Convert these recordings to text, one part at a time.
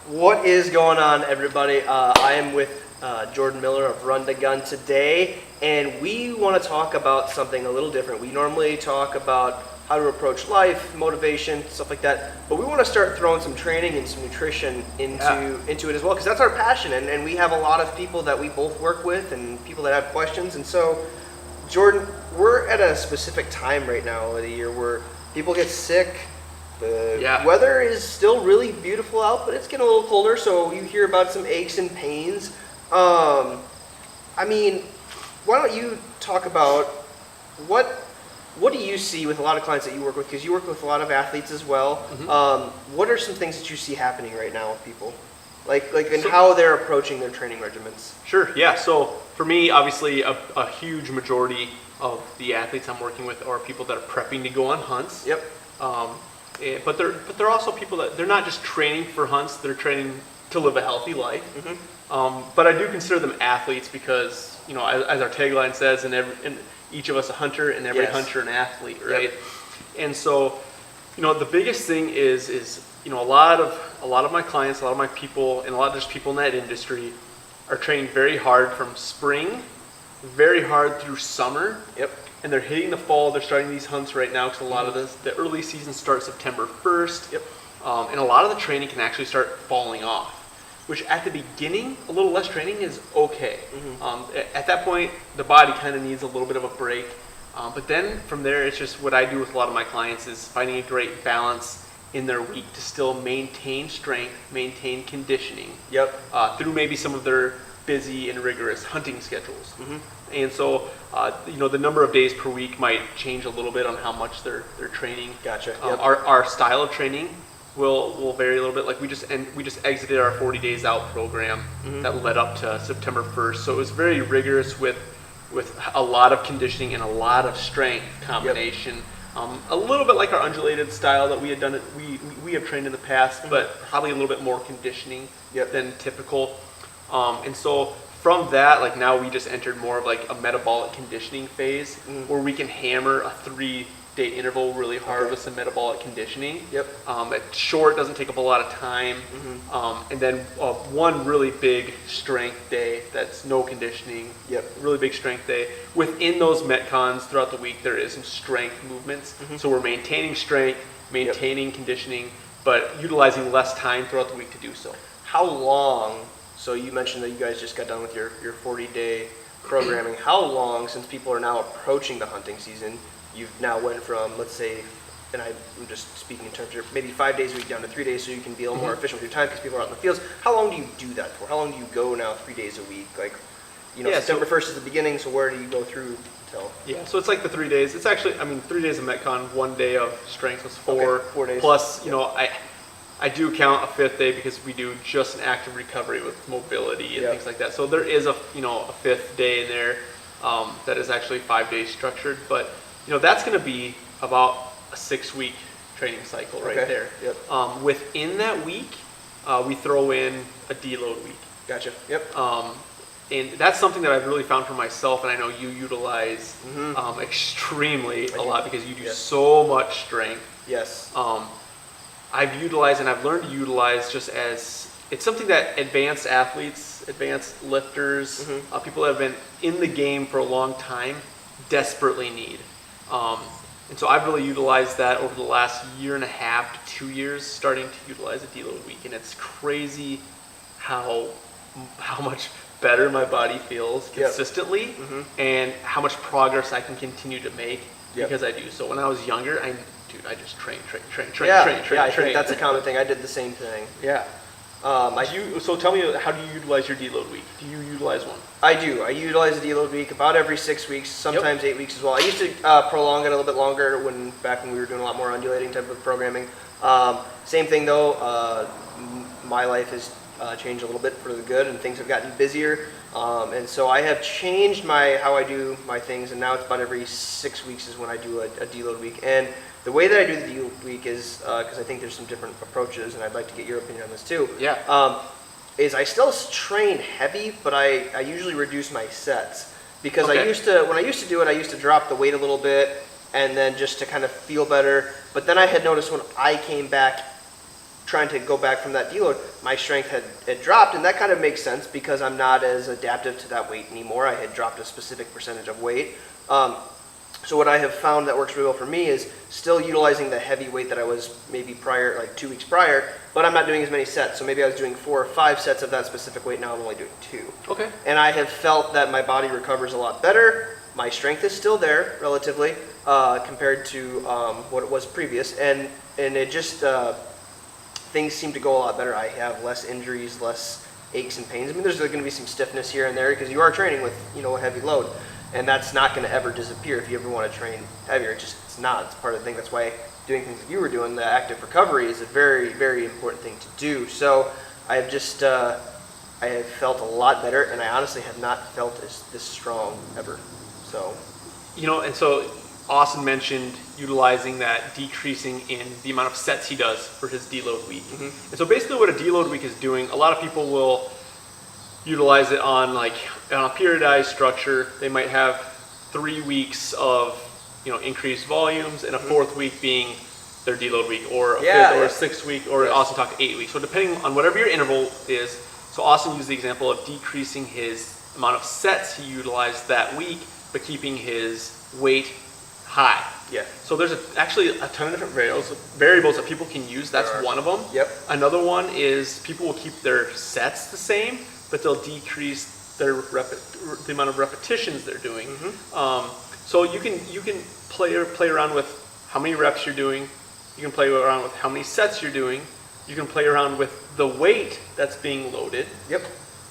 What is going on, everybody? I am with Jordan Miller of Run to Gun today, and we want to talk about something a little different. We normally talk about how to approach life, motivation, stuff like that, but we want to start throwing some training and some nutrition into it as well, because that's our passion, and we have a lot of people that we both work with and people that have questions. And so, Jordan, we're at a specific time right now of the year where people get sick. The weather is still really beautiful out, but it's getting a little colder, so you hear about some aches and pains. I mean, why don't you talk about what do you see with a lot of clients that you work with, because you work with a lot of athletes as well. What are some things that you see happening right now with people, and how they're approaching their training regimens? Sure, yeah. So for me, obviously, a huge majority of the athletes I'm working with are people that are prepping to go on hunts. Yep. But they're also people that they're not just training for hunts; they're training to live a healthy life. But I do consider them athletes because, you know, as our tagline says, and each of us a hunter, and every hunter an athlete, right? Yep. And so, you know, the biggest thing is you know, a lot of my clients, a lot of my people, and a lot of just people in that industry are training very hard from spring, very hard through summer. Yep. And they're hitting the fall. They're starting these hunts right now because a lot of the early season starts September 1st. Yep. And a lot of the training can actually start falling off, which at the beginning, a little less training is okay. At that point, the body kind of needs a little bit of a break. But then from there, it's just what I do with a lot of my clients is finding a great balance in their week to still maintain strength, maintain conditioning. Yep. Through maybe some of their busy and rigorous hunting schedules. And so, you know, the number of days per week might change a little bit on how much they're training. Gotcha. Yep. Our style of training will vary a little bit. Like we just exited our 40 days out program that led up to September 1st. So it was very rigorous with a lot of conditioning and a lot of strength combination. Yep. A little bit like our undulated style that we had done. We have trained in the past, but probably a little bit more conditioning than typical. And so from that, like now we just entered more of like a metabolic conditioning phase where we can hammer a 3-day interval really hard with some metabolic conditioning. Yep. It's short, doesn't take up a lot of time. And then one really big strength day that's no conditioning. Yep. Really big strength day. Within those metcons throughout the week, there is some strength movements. So we're maintaining strength, maintaining conditioning, but utilizing less time throughout the week to do so. How long? So you mentioned that you guys just got done with your 40-day programming. How long, since people are now approaching the hunting season, you've now went from, let's say, and I'm just speaking in terms of maybe 5 days a week down to 3 days so you can be a little more efficient with your time because people are out in the fields. How long do you do that for? How long do you go now 3 days a week? Like, you know, September 1st is the beginning, so where do you go through till? Yeah, so it's like the 3 days. It's actually, 3 days of Metcon, 1 day of strength was 4. Okay, 4 days. Plus, you know, I do count a 5th day because we do just an active recovery with mobility and things like that. So there is a 5th day in there that is actually 5 days structured. But, you know, that's going to be about a 6-week training cycle right there. Yep. Within that week, we throw in a deload week. Gotcha. Yep. And that's something that I've really found for myself, and I know you utilize extremely a lot because you do so much strength. Yes. I've utilized and I've learned to utilize just as it's something that advanced athletes, advanced lifters, people that have been in the game for a long time desperately need. And so I've really utilized that over the last 1.5 to 2 years, starting to utilize a deload week. And it's crazy how much better my body feels consistently and how much progress I can continue to make because I do. So when I was younger, I just train. I think that's a common thing. I did the same thing. Yeah. So tell me, how do you utilize your deload week? Do you utilize one? I do. I utilize a deload week about every 6 weeks, sometimes 8 weeks as well. I used to prolong it a little bit longer back when we were doing a lot more undulating type of programming. Same thing though, my life has changed a little bit for the good and things have gotten busier. And so I have changed how I do my things, and now it's about every 6 weeks is when I do a deload week. And the way that I do the deload week is, because I think there's some different approaches, and I'd like to get your opinion on this too. Is I still train heavy, but I usually reduce my sets. Because when I used to do it, I used to drop the weight a little bit, and then just to kind of feel better. But then I had noticed when I came back trying to go back from that deload, my strength had dropped, and that kind of makes sense because I'm not as adaptive to that weight anymore. I had dropped a specific percentage of weight. So what I have found that works really well for me is still utilizing the heavy weight that I was maybe prior, like 2 weeks prior, but I'm not doing as many sets. So maybe I was doing 4 or 5 sets of that specific weight. Now I'm only doing 2. Okay. And I have felt that my body recovers a lot better. My strength is still there relatively compared to what it was previous. And it just, things seem to go a lot better. I have less injuries, less aches and pains. I mean, there's going to be some stiffness here and there because you are training with, a heavy load. And that's not going to ever disappear if you ever want to train heavier. It's not. It's part of the thing. That's why doing things that you were doing, the active recovery, is a very, very important thing to do. So I have just, I have felt a lot better, and I honestly have not felt this strong ever. So, and so Austin mentioned utilizing that, decreasing in the amount of sets he does for his deload week. And so basically what a deload week is doing, a lot of people will utilize it on a periodized structure. They might have 3 weeks of increased volumes and a 4th week being their deload week, or a 5th or a 6th week, or Austin talked 8 weeks. So depending on whatever your interval is, so Austin used the example of decreasing his amount of sets he utilized that week, but keeping his weight high. Yeah. So there's actually a ton of different variables that people can use. That's one of them. Yep. Another one is people will keep their sets the same, but they'll decrease the amount of repetitions they're doing. So you can play around with how many reps you're doing. You can play around with how many sets you're doing. You can play around with the weight that's being loaded. Yep.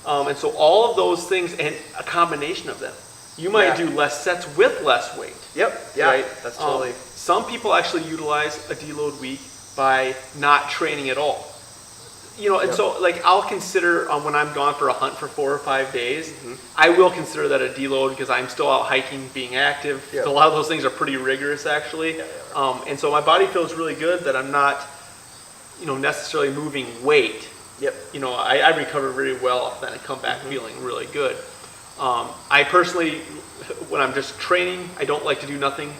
And so all of those things and a combination of them. You might do less sets with less weight. Yep. Yeah. Right? That's totally. Some people actually utilize a deload week by not training at all. And so I'll consider when I'm gone for a hunt for 4 or 5 days, I will consider that a deload because I'm still out hiking, being active. Yep. So a lot of those things are pretty rigorous actually. And so my body feels really good that I'm not, necessarily moving weight. Yep. I recover very well off that and come back feeling really good. I personally, when I'm just training, I don't like to do nothing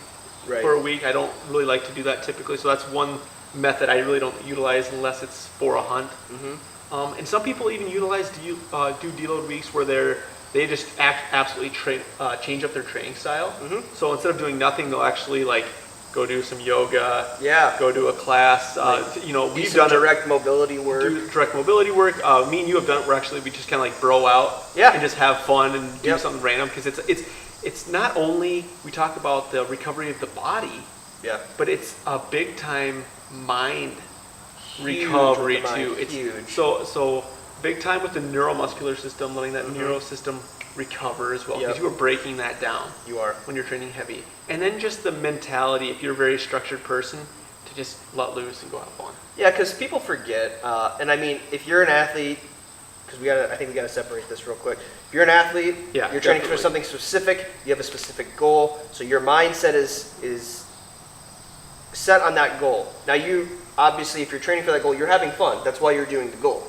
for a week. I don't really like to do that typically. So that's one method I really don't utilize unless it's for a hunt. And some people even utilize do deload weeks where they just absolutely change up their training style. So instead of doing nothing, they'll actually go do some yoga. Go do a class. We've done direct mobility work. Do direct mobility work. Me and you have done it where actually we just kind of bro out and just have fun and do something random because it's not only we talk about the recovery of the body, but it's a big time mind recovery too. It's huge. So big time with the neuromuscular system, letting that neuro system recover as well because you are breaking that down. You are when you're training heavy, and then just the mentality. If you're a very structured person, to just let loose and go have fun. Yeah, because people forget, and I mean, if you're an athlete, because I think we got to separate this real quick. If you're an athlete, you're training for something specific. You have a specific goal, so your mindset is set on that goal. Now you obviously, if you're training for that goal, you're having fun. That's why you're doing the goal.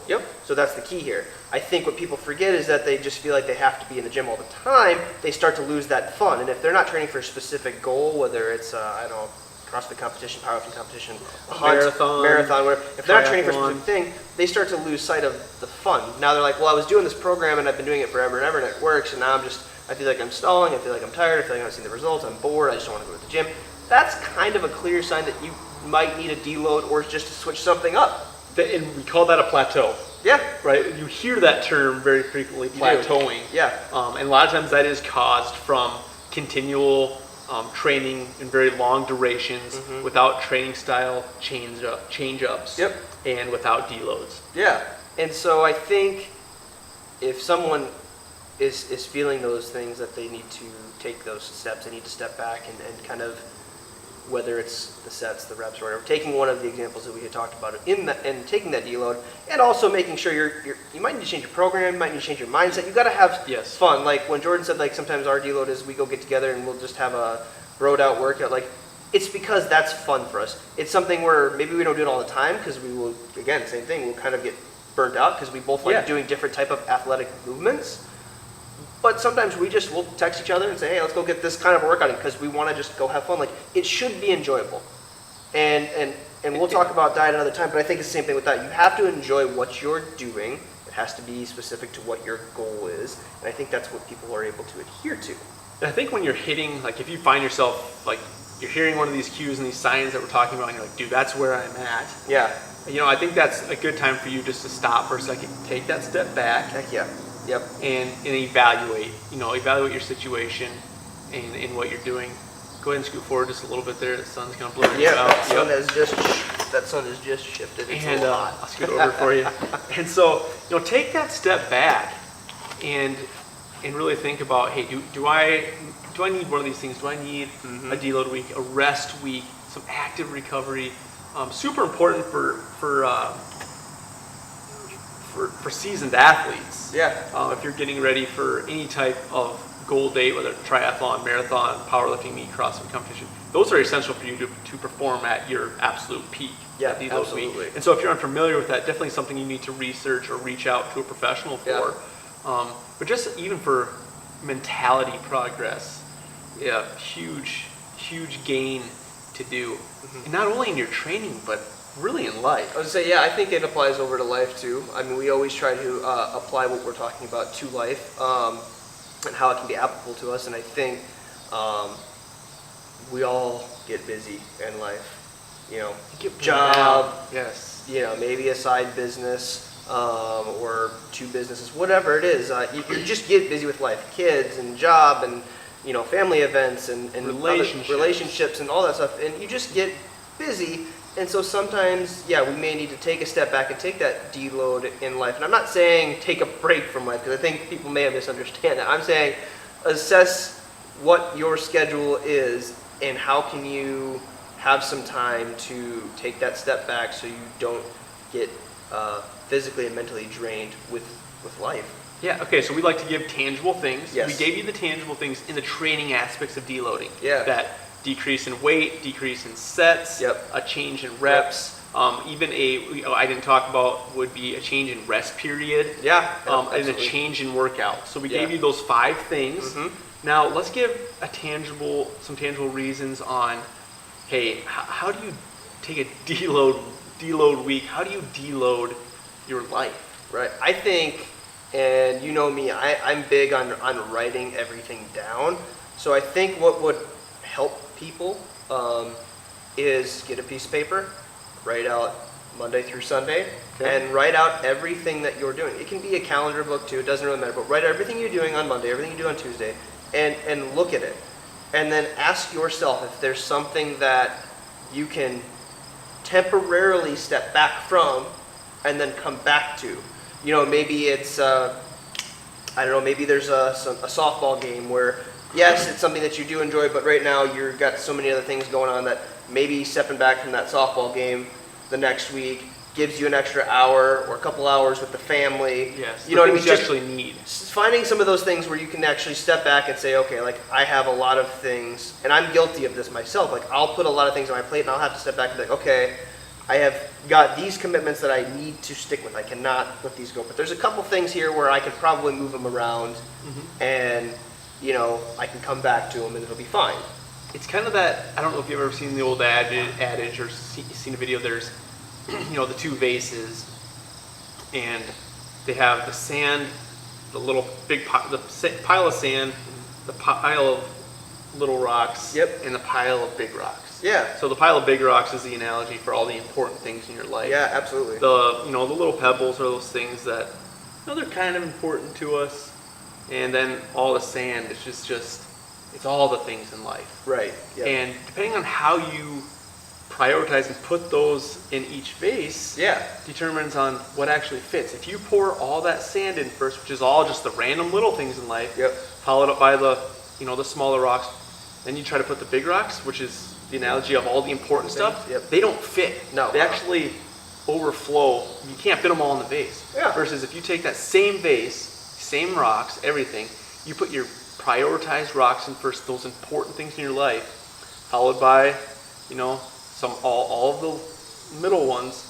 So that's the key here. I think what people forget is that they just feel like they have to be in the gym all the time. They start to lose that fun. And if they're not training for a specific goal, whether it's CrossFit competition, powerlifting competition, a hunt, marathon, whatever. If they're not training for a specific thing, they start to lose sight of the fun. Now they're like, well, I was doing this program and I've been doing it forever and ever and it works. And now I feel like I'm stalling. I feel like I'm tired. I feel like I'm not seeing the results. I'm bored. I just don't want to go to the gym. That's kind of a clear sign that you might need a deload or just to switch something up. And we call that a plateau. Right? You hear that term very frequently, plateauing. And a lot of times that is caused from continual training in very long durations without training style change-ups and without deloads. And so I think if someone is feeling those things that they need to take those steps, they need to step back and kind of, whether it's the sets, the reps, or whatever, taking one of the examples that we had talked about and taking that deload, and also making sure you might need to change your program, you might need to change your mindset. You got to have fun. Like when Jordan said, sometimes our deload is we go get together and we'll just have a broed out workout. It's because that's fun for us. It's something where maybe we don't do it all the time because we will, again, same thing, we'll kind of get burnt out because we both like doing different type of athletic movements. But sometimes we'll text each other and say, hey, let's go get this kind of workout in because we want to just go have fun. It should be enjoyable. And And we'll talk about diet another time, but I think it's the same thing with that. You have to enjoy what you're doing. It has to be specific to what your goal is. And I think that's what people are able to adhere to. And I think when you're hitting, like if you find yourself, like you're hearing one of these cues and these signs that we're talking about, and you're like, dude, that's where I'm at. Yeah. I think that's a good time for you just to stop for a second, take that step back. Heck yeah. Yep. And evaluate, evaluate your situation and what you're doing. Go ahead and scoot forward just a little bit there. The sun's going to blur you out. That sun has just shifted. It's and a lot. I'll scoot over for you. And so, take that step back and really think about, hey, do I need one of these things? Do I need a deload week, a rest week, some active recovery? Super important for seasoned athletes. Yeah. If you're getting ready for any type of goal date, whether it's triathlon, marathon, powerlifting meet, CrossFit competition, those are essential for you to perform at your absolute peak. Yeah, deload absolutely. week. And so if you're unfamiliar with that, definitely something you need to research or reach out to a professional for. Yeah. But just even for mentality progress, huge gain to do. And not only in your training, but really in life. I would say, I think it applies over to life too. I mean, we always try to apply what we're talking about to life and how it can be applicable to us. And I think we all get busy in life. Job, yes. Maybe a side business or two businesses, whatever it is. You just get busy with life, kids and job and family events and relationships and all that stuff, and you just get busy. And so sometimes, we may need to take a step back and take that deload in life. And I'm not saying take a break from life, because I think people may misunderstand that. I'm saying assess what your schedule is and how can you have some time to take that step back so you don't get physically and mentally drained with life. Yeah, okay, so we like to give tangible things. Yes. We gave you the tangible things in the training aspects of deloading. Yeah. That decrease in weight, decrease in sets, a change in reps, even I didn't talk about would be a change in rest period, and a change in workout. So we gave you those 5 things. Now let's give some tangible reasons on, hey, how do you take a deload week? How do you deload your life? Right. I think, and you know me, I'm big on writing everything down. So I think what would help people is get a piece of paper, write out Monday through Sunday, and write out everything that you're doing. It can be a calendar book too, it doesn't really matter, but write everything you're doing on Monday, everything you do on Tuesday, and look at it. And then ask yourself if there's something that you can temporarily step back from and then come back to. Maybe it's, maybe there's a softball game where, yes, it's something that you do enjoy, but right now you've got so many other things going on that maybe stepping back from that softball game the next week gives you an extra hour or a couple hours with the family. Yes, you know what I mean? You actually need. Finding some of those things where you can actually step back and say, okay, like I have a lot of things, and I'm guilty of this myself. Like I'll put a lot of things on my plate and I'll have to step back and be like, okay, I have got these commitments that I need to stick with. I cannot let these go. But there's a couple things here where I could probably move them around and I can come back to them and it'll be fine. It's kind of that, I don't know if you've ever seen the old adage or seen a video, there's, the 2 vases, and they have the sand, the little big pile of sand, the pile of little rocks, and the pile of big rocks. Yeah. So the pile of big rocks is the analogy for all the important things in your life. Yeah, absolutely. The little pebbles are those things that, they're kind of important to us. And then all the sand is just it's all the things in life. Right. Yep. And depending on how you prioritize and put those in each vase, determines on what actually fits. If you pour all that sand in first, which is all just the random little things in life, followed up by the smaller rocks, then you try to put the big rocks, which is the analogy of all the important stuff. They don't fit. No. They actually overflow. You can't fit them all in the vase. Yeah. Versus if you take that same vase, same rocks, everything, you put your prioritized rocks in first, those important things in your life, followed by, all of the middle ones,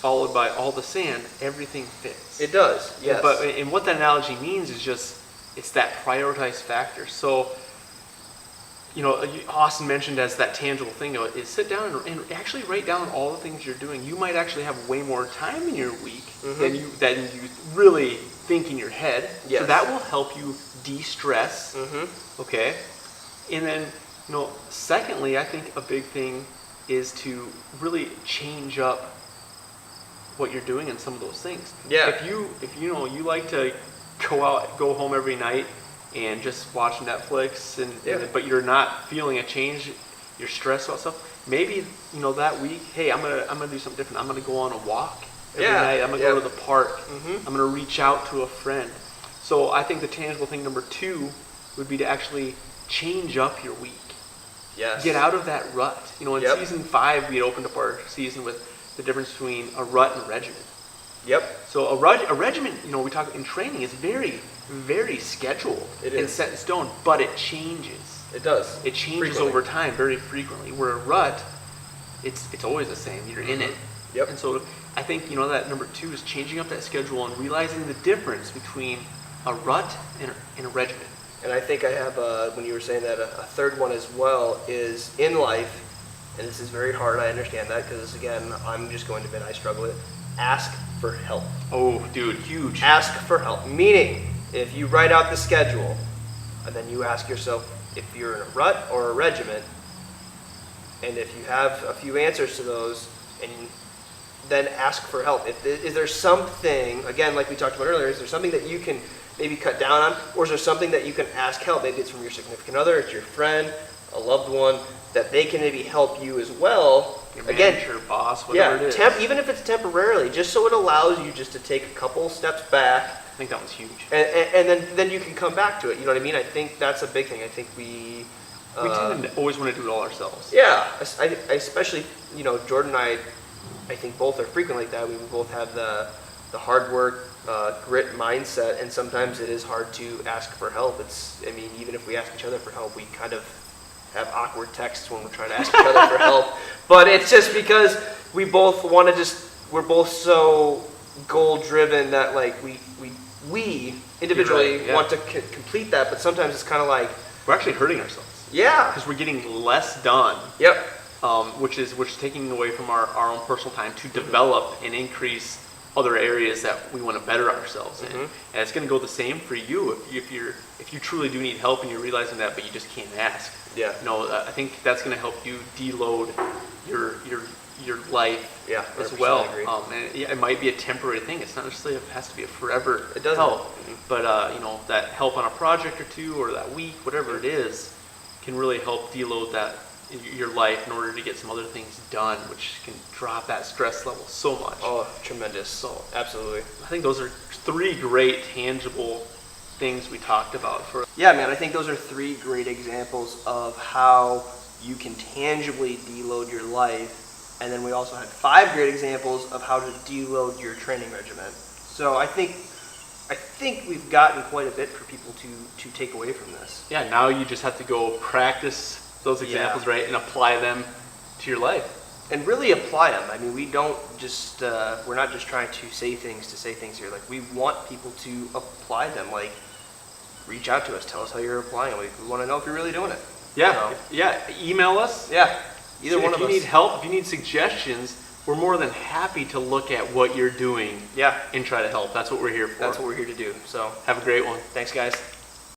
followed by all the sand, everything fits. It does, yes. And what that analogy means is just, it's that prioritized factor. So Austin mentioned as that tangible thing is sit down and actually write down all the things you're doing. You might actually have way more time in your week than you really think in your head. Yes. So that will help you de-stress. Okay. And then, secondly, I think a big thing is to really change up what you're doing in some of those things. Yeah. If you like to go home every night and just watch Netflix but you're not feeling a change, you're stressed about stuff, maybe that week, hey, I'm gonna do something different. I'm gonna go on a walk every night. I'm gonna go to the park. I'm gonna reach out to a friend. So I think the tangible thing number 2 would be to actually change up your week. Yes. Get out of that rut. In season 5 we had opened up our season with the difference between a rut and a regimen. Yep. So a regimen, we talk in training, is very, very scheduled and set in stone, but it changes. It does. It changes over time very frequently. Where a rut, it's always the same. You're in it. Yep. And so I think that number 2 is changing up that schedule and realizing the difference between a rut and a regimen. And I think I have, when you were saying that, a third one as well is in life, and this is very hard, I understand that, because again, I'm just going to admit I struggle with it, ask for help. Oh, dude, huge. Ask for help, meaning if you write out the schedule, and then you ask yourself if you're in a rut or a regiment, and if you have a few answers to those, and then ask for help. Is there something, again, like we talked about earlier, is there something that you can maybe cut down on, or is there something that you can ask help? Maybe it's from your significant other, it's your friend, a loved one, that they can maybe help you as well. Your manager, boss, whatever it is. Even if it's temporarily, just so it allows you just to take a couple steps back. I think that was huge. And then you can come back to it. You know what I mean? I think that's a big thing. I think we tend to always want to do it all ourselves. Yeah, I especially, Jordan and I think both are frequent like that. We both have the hard work, grit mindset, and sometimes it is hard to ask for help. Even if we ask each other for help, we kind of have awkward texts when we're trying to ask each other for help. But it's just because we both we're both so goal-driven that we individually want to complete that, but sometimes it's kind of like we're actually hurting ourselves. Yeah. Because we're getting less done. Yep. Which is taking away from our own personal time to develop and increase other areas that we want to better ourselves in. And it's going to go the same for you if you truly do need help and you're realizing that, but you just can't ask. Yeah. I think that's going to help you deload your life as well. And it might be a temporary thing. It's not necessarily it has to be a forever help. But that help on a project or two or that week, whatever it is, can really help deload your life in order to get some other things done, which can drop that stress level so much. Oh, tremendous. So absolutely. I think those are 3 great tangible things we talked about. Yeah, man, I think those are 3 great examples of how you can tangibly deload your life. And then we also had 5 great examples of how to deload your training regimen. So I think we've gotten quite a bit for people to take away from this. Yeah, now you just have to go practice those examples, right, and apply them to your life. And really apply them. We don't just, we're not just trying to say things here. We want people to apply them. Reach out to us, tell us how you're applying them. We want to know if you're really doing it. Yeah, email us. Yeah, either one of us. If you need help, if you need suggestions, we're more than happy to look at what you're doing and try to help. That's what we're here for. That's what we're here to do. So have a great one. Thanks, guys.